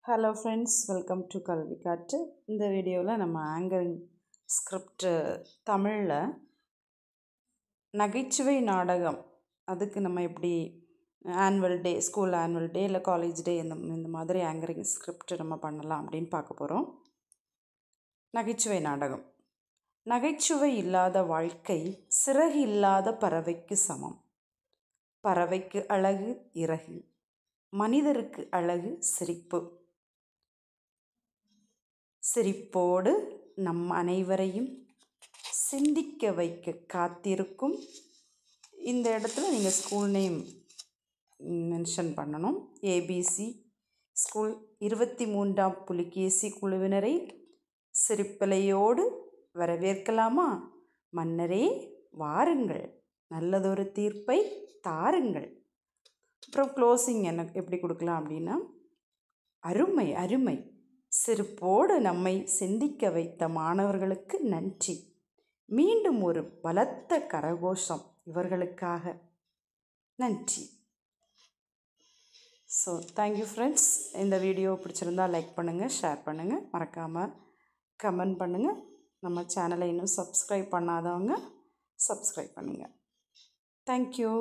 Hello friends, welcome to கல்வி காற்று. இந்த வீடியோவில் நம்ம ஆங்கரிங் ஸ்கிரிப்ட் தமிழில் நகைச்சுவை நாடகம் அதுக்கு நம்ம எப்படி annual day, school annual day இல்லை காலேஜ் டே இந்த மாதிரி ஆங்கரிங் ஸ்கிரிப்ட் நம்ம பண்ணலாம் அப்படின்னு பார்க்க போகிறோம். நகைச்சுவை நாடகம். நகைச்சுவை இல்லாத வாழ்க்கை சிறகு இல்லாத பறவைக்கு சமம். பறவைக்கு அழகு இறகு, மனிதருக்கு அழகு சிரிப்பு. சிரிப்போடு நம் அனைவரையும் சிந்திக்க வைக்க காத்திருக்கும். இந்த இடத்துல நீங்கள் ஸ்கூல் நேம் மென்ஷன் பண்ணணும். ஏபிசி ஸ்கூல் 23ஆம் புலிகேசி குழுவினரை சிரிப்பலையோடு வரவேற்கலாமா? மன்னரே வாருங்கள், நல்லதொரு தீர்ப்பை தாருங்கள். அப்புறம் க்ளோசிங் எப்படி கொடுக்கலாம் அப்படின்னா, அருமை அருமை, சிரிப்போடு நம்மை சிந்திக்க வைத்த மாணவர்களுக்கு நன்றி. மீண்டும் ஒரு பலத்த கரகோஷம் இவர்களுக்காக. நன்றி. So thank you friends. இந்த வீடியோ பிடிச்சிருந்தால் லைக் பண்ணுங்கள், ஷேர் பண்ணுங்கள், மறக்காமல் கமெண்ட் பண்ணுங்கள். நம்ம சேனலை இன்னும் சப்ஸ்கிரைப் பண்ணாதவங்க சப்ஸ்கிரைப் பண்ணுங்கள். தேங்க்யூ.